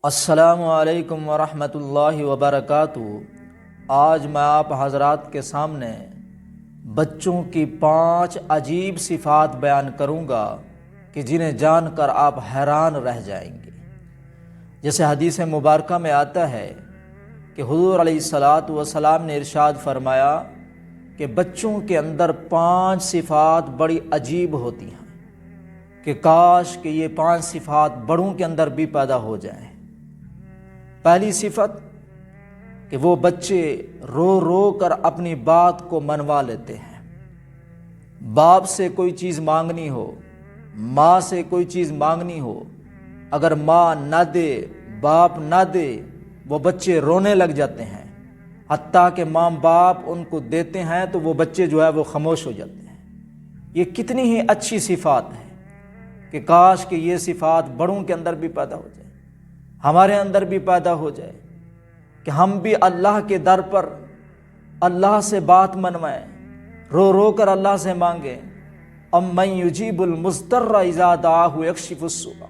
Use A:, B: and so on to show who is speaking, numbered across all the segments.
A: السلام علیکم ورحمۃ اللہ وبرکاتہ۔ آج میں آپ حضرات کے سامنے بچوں کی 5 عجیب صفات بیان کروں گا کہ جنہیں جان کر آپ حیران رہ جائیں گے۔ جیسے حدیث مبارکہ میں آتا ہے کہ حضور علیہ الصلاۃ والسلام نے ارشاد فرمایا کہ بچوں کے اندر 5 صفات بڑی عجیب ہوتی ہیں کہ کاش کہ یہ 5 صفات بڑوں کے اندر بھی پیدا ہو جائیں۔ پہلی صفت کہ وہ بچے رو رو کر اپنی بات کو منوا لیتے ہیں۔ باپ سے کوئی چیز مانگنی ہو، ماں سے کوئی چیز مانگنی ہو، اگر ماں نہ دے، باپ نہ دے، وہ بچے رونے لگ جاتے ہیں۔ حتیٰ کہ ماں باپ ان کو دیتے ہیں تو وہ بچے وہ خاموش ہو جاتے ہیں۔ یہ کتنی ہی اچھی صفات ہے کہ کاش کہ یہ صفات بڑوں کے اندر بھی پیدا ہو جائے، ہمارے اندر بھی پیدا ہو جائے کہ ہم بھی اللہ کے در پر اللہ سے بات منوائیں، رو رو کر اللہ سے مانگیں۔ امن یجیب المضطر اذا دعاہ یکشف السوء،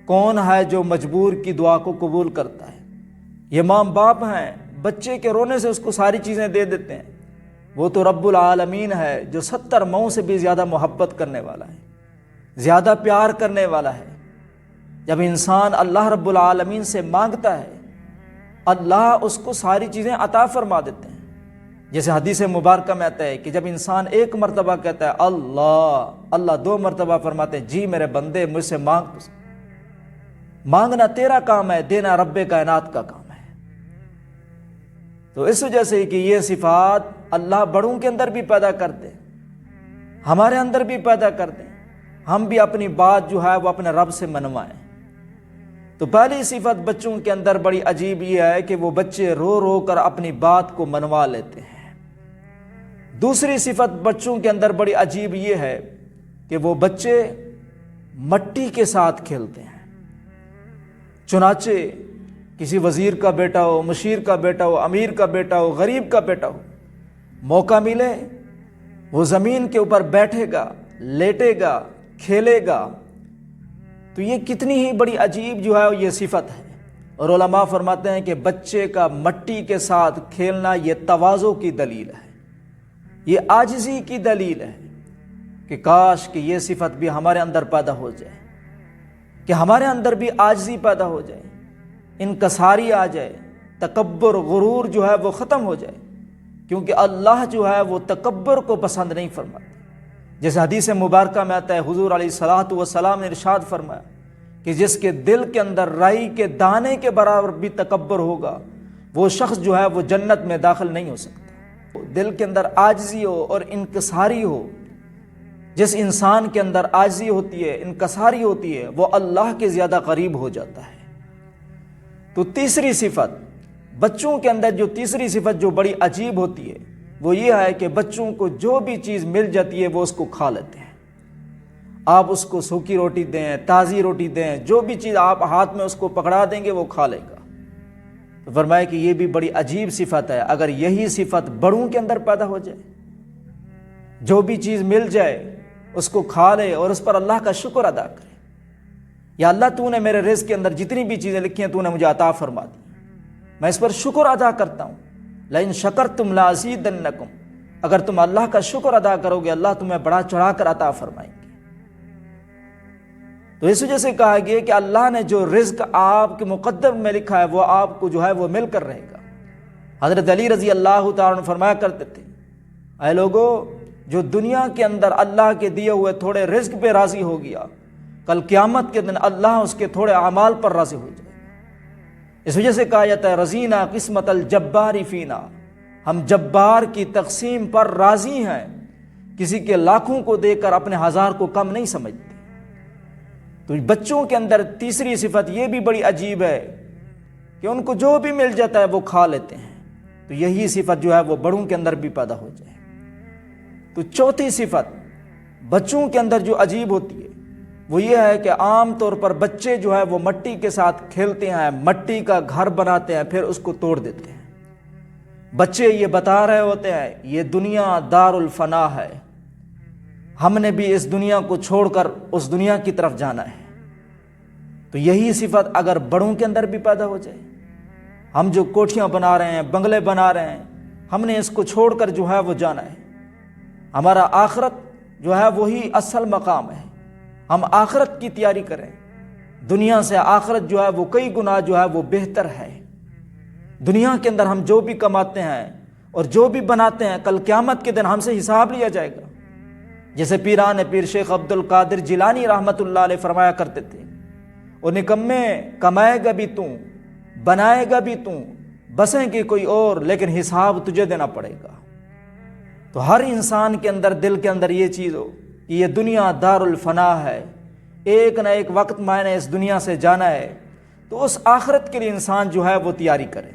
A: کون ہے جو مجبور کی دعا کو قبول کرتا ہے؟ یہ ماں باپ ہیں، بچے کے رونے سے اس کو ساری چیزیں دے دیتے ہیں۔ وہ تو رب العالمین ہے جو 70 ماؤں سے بھی زیادہ محبت کرنے والا ہے، زیادہ پیار کرنے والا ہے۔ جب انسان اللہ رب العالمین سے مانگتا ہے، اللہ اس کو ساری چیزیں عطا فرما دیتے ہیں۔ جیسے حدیث مبارکہ میں آتا ہے کہ جب انسان 1 مرتبہ کہتا ہے اللہ اللہ، 2 مرتبہ فرماتے ہیں جی میرے بندے مجھ سے مانگ، تو مانگنا تیرا کام ہے، دینا رب کائنات کا کام ہے۔ تو اس وجہ سے کہ یہ صفات اللہ بڑوں کے اندر بھی پیدا کرتے ہیں، ہمارے اندر بھی پیدا کرتے ہیں، ہم بھی اپنی بات وہ اپنے رب سے منوائیں۔ تو پہلی صفت بچوں کے اندر بڑی عجیب یہ ہے کہ وہ بچے رو رو کر اپنی بات کو منوا لیتے ہیں۔ دوسری صفت بچوں کے اندر بڑی عجیب یہ ہے کہ وہ بچے مٹی کے ساتھ کھیلتے ہیں۔ چنانچہ کسی وزیر کا بیٹا ہو، مشیر کا بیٹا ہو، امیر کا بیٹا ہو، غریب کا بیٹا ہو، موقع ملے وہ زمین کے اوپر بیٹھے گا، لیٹے گا، کھیلے گا۔ تو یہ کتنی ہی بڑی عجیب یہ صفت ہے، اور علماء فرماتے ہیں کہ بچے کا مٹی کے ساتھ کھیلنا یہ تواضع کی دلیل ہے، یہ عاجزی کی دلیل ہے کہ کاش کہ یہ صفت بھی ہمارے اندر پیدا ہو جائے، کہ ہمارے اندر بھی عاجزی پیدا ہو جائے، انکساری آ جائے، تکبر غرور وہ ختم ہو جائے، کیونکہ اللہ وہ تکبر کو پسند نہیں فرماتا۔ جیسے حدیث مبارکہ میں آتا ہے حضور علیہ الصلاۃ والسلام نے ارشاد فرمایا کہ جس کے دل کے اندر رائی کے دانے کے برابر بھی تکبر ہوگا، وہ شخص وہ جنت میں داخل نہیں ہو سکتا۔ دل کے اندر عاجزی ہو اور انکساری ہو، جس انسان کے اندر عاجزی ہوتی ہے، انکساری ہوتی ہے، وہ اللہ کے زیادہ قریب ہو جاتا ہے۔ تو تیسری صفت بچوں کے اندر تیسری صفت جو بڑی عجیب ہوتی ہے وہ یہ ہے کہ بچوں کو جو بھی چیز مل جاتی ہے وہ اس کو کھا لیتے ہیں۔ آپ اس کو سوکھی روٹی دیں، تازی روٹی دیں، جو بھی چیز آپ ہاتھ میں اس کو پکڑا دیں گے وہ کھا لے گا۔ تو فرمایا کہ یہ بھی بڑی عجیب صفت ہے۔ اگر یہی صفت بڑوں کے اندر پیدا ہو جائے، جو بھی چیز مل جائے اس کو کھا لے اور اس پر اللہ کا شکر ادا کرے، یا اللہ تو نے میرے رزق کے اندر جتنی بھی چیزیں لکھی ہیں تو نے مجھے عطا فرما دی، میں اس پر شکر ادا کرتا ہوں۔ لئن شکرتم لازیدنکم، اگر تم اللہ کا شکر ادا کرو گے اللہ تمہیں بڑا چڑھا کر عطا فرمائیں گے۔ تو اس وجہ سے کہا گیا کہ اللہ نے جو رزق آپ کے مقدر میں لکھا ہے وہ آپ کو وہ مل کر رہے گا۔ حضرت علی رضی اللہ تعالیٰ عنہ فرمایا کرتے تھے، اے لوگو جو دنیا کے اندر اللہ کے دیے ہوئے تھوڑے رزق پہ راضی ہو گیا، کل قیامت کے دن اللہ اس کے تھوڑے اعمال پر راضی ہو جائے۔ اس وجہ سے کہا جاتا ہے رضینا قسمت الجبار فینا، ہم جبار کی تقسیم پر راضی ہیں، کسی کے لاکھوں کو دے کر اپنے 1000 کو کم نہیں سمجھتے۔ تو بچوں کے اندر تیسری صفت یہ بھی بڑی عجیب ہے کہ ان کو جو بھی مل جاتا ہے وہ کھا لیتے ہیں۔ تو یہی صفت وہ بڑوں کے اندر بھی پیدا ہو جائے۔ تو چوتھی صفت بچوں کے اندر جو عجیب ہوتی ہے وہ یہ ہے کہ عام طور پر بچے وہ مٹی کے ساتھ کھیلتے ہیں، مٹی کا گھر بناتے ہیں، پھر اس کو توڑ دیتے ہیں۔ بچے یہ بتا رہے ہوتے ہیں یہ دنیا دار الفنا ہے، ہم نے بھی اس دنیا کو چھوڑ کر اس دنیا کی طرف جانا ہے۔ تو یہی صفت اگر بڑوں کے اندر بھی پیدا ہو جائے، ہم جو کوٹھیاں بنا رہے ہیں، بنگلے بنا رہے ہیں، ہم نے اس کو چھوڑ کر جو ہے وہ جانا ہے۔ ہمارا آخرت جو ہے وہی اصل مقام ہے، ہم آخرت کی تیاری کریں۔ دنیا سے آخرت جو ہے وہ کئی گنا جو ہے وہ بہتر ہے۔ دنیا کے اندر ہم جو بھی کماتے ہیں اور جو بھی بناتے ہیں، کل قیامت کے دن ہم سے حساب لیا جائے گا۔ جیسے پیران پیر شیخ عبد القادر جیلانی رحمۃ اللہ علیہ فرمایا کرتے تھے، اور نکمے کمائے گا بھی تو، بنائے گا بھی تو، بسیں گے کوئی اور، لیکن حساب تجھے دینا پڑے گا۔ تو ہر انسان کے اندر، دل کے اندر یہ چیز ہو کہ یہ دنیا دار الفنا ہے، ایک نہ ایک وقت میں نے اس دنیا سے جانا ہے، تو اس آخرت کے لیے انسان جو ہے وہ تیاری کرے۔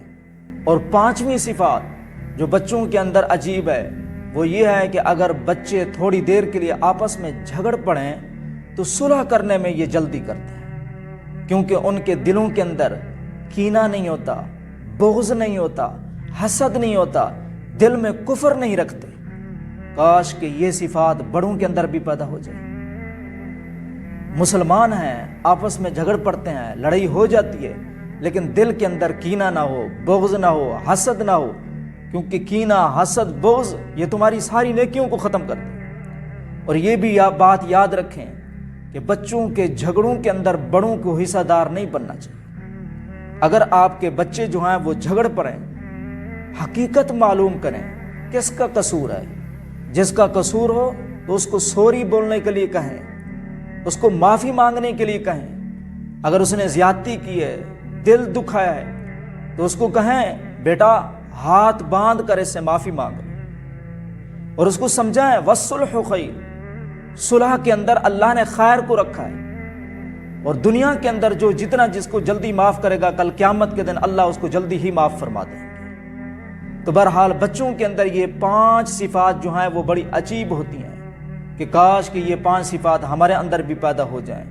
A: اور پانچویں صفات جو بچوں کے اندر عجیب ہے وہ یہ ہے کہ اگر بچے تھوڑی دیر کے لیے آپس میں جھگڑ پڑیں تو صلح کرنے میں یہ جلدی کرتے ہیں، کیونکہ ان کے دلوں کے اندر کینہ نہیں ہوتا، بغض نہیں ہوتا، حسد نہیں ہوتا، دل میں کفر نہیں رکھتے۔ کاش کہ یہ صفات بڑوں کے اندر بھی پیدا ہو جائے۔ مسلمان ہیں، آپس میں جھگڑ پڑتے ہیں، لڑائی ہو جاتی ہے، لیکن دل کے اندر کینہ نہ ہو، بغض نہ ہو، حسد نہ ہو، کیونکہ کینہ، حسد، بغض یہ تمہاری ساری نیکیوں کو ختم کر دے۔ اور یہ بھی بات یاد رکھیں کہ بچوں کے جھگڑوں کے اندر بڑوں کو حصہ دار نہیں بننا چاہیے۔ اگر آپ کے بچے جو ہیں وہ جھگڑ پڑیں، حقیقت معلوم کریں کس کا قصور ہے۔ جس کا قصور ہو تو اس کو سوری بولنے کے لیے کہیں، اس کو معافی مانگنے کے لیے کہیں۔ اگر اس نے زیادتی کی ہے، دل دکھایا ہے، تو اس کو کہیں بیٹا ہاتھ باندھ کر اس سے معافی مانگ، اور اس کو سمجھائیں والصلح خیر، صلح کے اندر اللہ نے خیر کو رکھا ہے۔ اور دنیا کے اندر جو جتنا جس کو جلدی معاف کرے گا، کل قیامت کے دن اللہ اس کو جلدی ہی معاف فرما دیں گے۔ تو بہرحال بچوں کے اندر یہ 5 صفات جو ہیں وہ بڑی عجیب ہوتی ہیں کہ کاش کہ یہ 5 صفات ہمارے اندر بھی پیدا ہو جائیں۔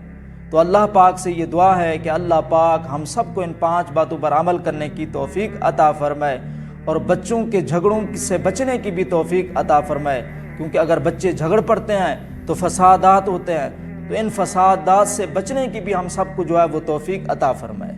A: تو اللہ پاک سے یہ دعا ہے کہ اللہ پاک ہم سب کو ان 5 باتوں پر عمل کرنے کی توفیق عطا فرمائے، اور بچوں کے جھگڑوں سے بچنے کی بھی توفیق عطا فرمائے، کیونکہ اگر بچے جھگڑ پڑتے ہیں تو فسادات ہوتے ہیں، تو ان فسادات سے بچنے کی بھی ہم سب کو جو ہے وہ توفیق عطا فرمائے۔